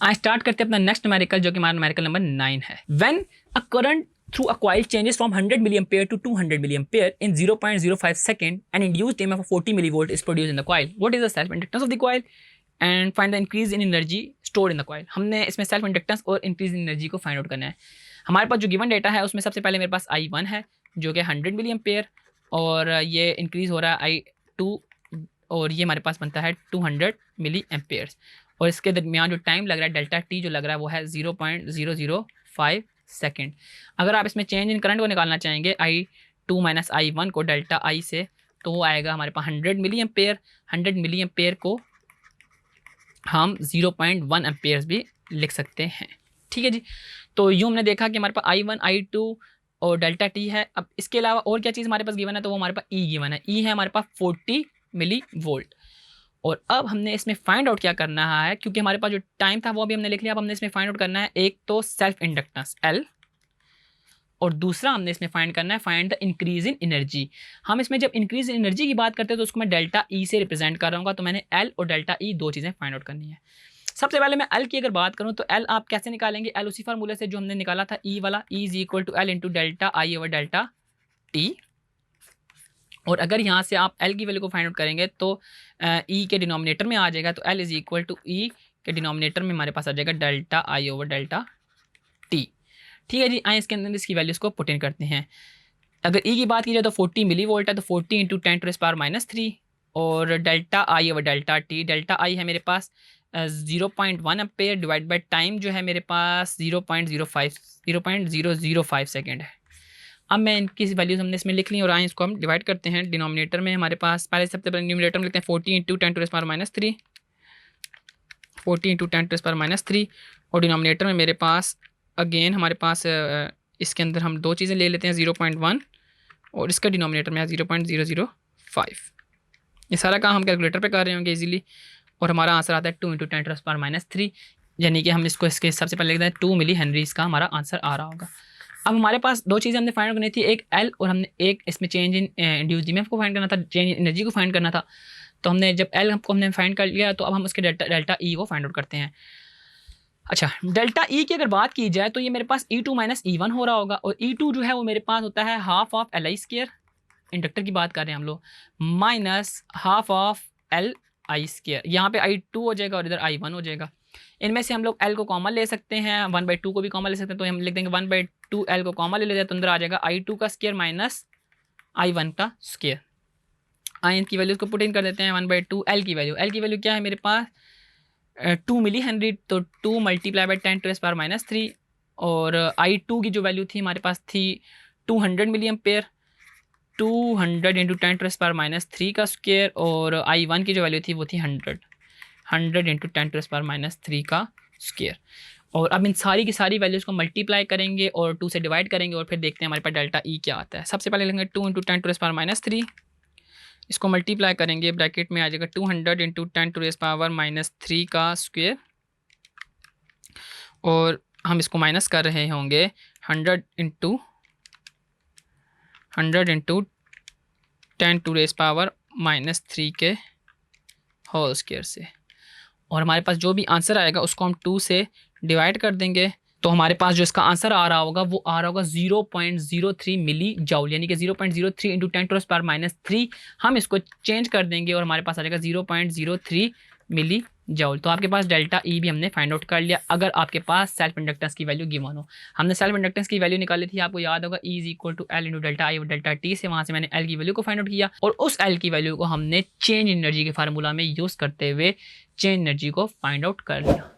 आज स्टार्ट करते हैं अपना नेक्स्ट न्यूमेरिकल जो कि हमारा न्यूमेरिकल नंबर 9 है। When a current through a coil changes from 100 milliampere to 200 milliampere in 0.05 second, an induced EMF of 40 millivolt is produced in the coil. What is the self inductance of the coil and find the increase in energy stored in the coil. हमने इसमें self inductance और increase in energy को find out करना है। हमारे पास जो given data है उसमें सबसे पहले मेरे पास I1 है जो कि 100 मिली एम्पेयर और ये इंक्रीज़ हो रहा है I2 और ये हमारे पास बनता है 200 मिली एम्पेयर्स और इसके दरमियान जो टाइम लग रहा है डेल्टा टी जो लग रहा है वो है 0.005 सेकेंड। अगर आप इसमें चेंज इन करंट को निकालना चाहेंगे I2 माइनस I1 को डेल्टा आई से तो वो आएगा हमारे पास 100 मिली एम्पेयर। 100 मिली एम्पेयर को हम 0.1 एम्पेयर्स भी लिख सकते हैं। ठीक है जी, तो यूँ हमने देखा कि हमारे पास I1 I2 और डेल्टा टी है। अब इसके अलावा और क्या चीज़ हमारे पास गिवन है तो वो हमारे पास ई गिवन है। ई है हमारे पास 40 मिली वोल्ट और अब हमने इसमें फाइंड आउट क्या करना है क्योंकि हमारे पास जो टाइम था वो भी हमने लिख लिया। अब हमने इसमें फाइंड आउट करना है एक तो सेल्फ इंडक्टेंस L और दूसरा हमने इसमें फाइंड करना है find the increase in energy. हम इसमें जब इंक्रीज इन एनर्जी की बात करते हैं तो उसको मैं डेल्टा ई से रिप्रेजेंट कर रहा हूँ तो मैंने L और डेल्टा ई दो चीज़ें फाइंड आउट करनी है। सबसे पहले मैं L की अगर बात करूँ तो L आप कैसे निकालेंगे, L उसी फार्मूले से जो हमने निकाला था E वाला, E is equal to L into delta I over delta T. और अगर यहाँ से आप L की वैल्यू को फाइंड आउट करेंगे तो E के डिनोमिनेटर में आ जाएगा तो L is equal to E के डिनोमिनेटर में हमारे पास आ जाएगा delta I over delta T. ठीक है जी, आए इसके अंदर इसकी वैल्यूज़ को पुट इन करते हैं। अगर E की बात की जाए तो 40 मिली वोल्ट है तो 40 इंटू 10⁻⁻³ और delta I over delta T, delta आई है मेरे पास 0.1 एम्पेयर डिवाइड बाई टाइम जो है मेरे पास 0.005 सेकेंड है। अब मैं इनकी वैल्यूज़ हमने इसमें लिख ली और आए इसको हम डिवाइड करते हैं। डिनोमिनेटर में हमारे पास पहले सबसे पहले न्यूमिनेटर में लिखते हैं 40 इंटू 10⁻⁻³ 40 इंटू 10⁻⁻³ और डिनोमिनेटर में मेरे पास अगेन हमारे पास इसके अंदर हम दो चीज़ें ले लेते हैं 0.1 और इसका डिनोमिनेटर में है 0.005। ये सारा काम हम कैलकुलेटर पे कर रहे होंगे इजीली और हमारा आंसर आता है 2 इंटू 10⁻⁻³ यानी कि हम इसको इसके सबसे पहले लिखते हैं 2 मिली हेनरी इसका हमारा आंसर आ रहा होगा। अब हमारे पास दो चीज़ें हमने फाइंड करनी थी, एक L और हमने एक इसमें चेंज इन इंड्यूस्ड ईएमएफ को फाइंड करना था, चेंज इन एनर्जी को फाइंड करना था। तो हमने जब L को हमने फाइंड कर लिया तो अब हम उसके डेल्टा ई को फाइंड आउट करते हैं। अच्छा, डेल्टा ई की अगर बात की जाए तो ये मेरे पास E2 माइनस E1 हो रहा होगा और E2 जो है वो मेरे पास होता है हाफ ऑफ LI², इंडक्टर की बात कर रहे हैं हम लोग, माइनस हाफ ऑफ LI²। यहाँ पे I2 हो जाएगा और इधर I1 हो जाएगा। इनमें से हम लोग L को कॉमन ले सकते हैं, 1/2 को भी कॉमन ले सकते हैं तो हम लिख देंगे 1/2 L को कॉमन ले लेते हैं तो अंदर आ जाएगा I2 का स्क्वायर माइनस I1 का स्क्वायर। आई की वैल्यूज़ को पुट इन कर देते हैं 1/2 L की वैल्यू क्या है मेरे पास 2 मिली हेनरी तो 2 मल्टीप्लाई बाई 10⁻⁻³ और I2 की जो वैल्यू थी हमारे पास थी 200 मिली एम्पेयर, 200 इंटू 10⁻⁻³ का स्क्वायर और I1 की जो वैल्यू थी वो थी 100 इंटू 10⁻⁻³ का स्क्वायर। और अब इन सारी की सारी वैल्यूज़ को मल्टीप्लाई करेंगे और 2 से डिवाइड करेंगे और फिर देखते हैं हमारे पास डेल्टा ई क्या आता है। सबसे पहले लेंगे 2 इंटू 10⁻⁻³, इसको मल्टीप्लाई करेंगे, ब्रैकेट में आ जाएगा 200 इंटू 10⁻⁻³ का स्क्वायर और हम इसको माइनस कर रहे होंगे 100 इंटू 10⁻³ के होल स्क्वायर से और हमारे पास जो भी आंसर आएगा उसको हम 2 से डिवाइड कर देंगे तो हमारे पास जो इसका आंसर आ रहा होगा वो आ रहा होगा 0.03 मिली जाउल, यानी कि 0.03 इंटू 10⁻³ हम इसको चेंज कर देंगे और हमारे पास आ जाएगा 0.03 मिली जाउल। तो आपके पास डेल्टा ई भी हमने फाइंड आउट कर लिया अगर आपके पास सेल्फ इंडक्टेंस की वैल्यू गिवन हो। हमने सेल्फ इंडक्टेंस की वैल्यू निकाली थी, आपको याद होगा E is equal to L into delta I और डेल्टा टी से, वहाँ से मैंने L की वैल्यू को फाइंड आउट किया और उस L की वैल्यू को हमने चेंज एनर्जी के फार्मूला में यूज़ करते हुए चेंज एनर्जी को फाइंड आउट कर लिया।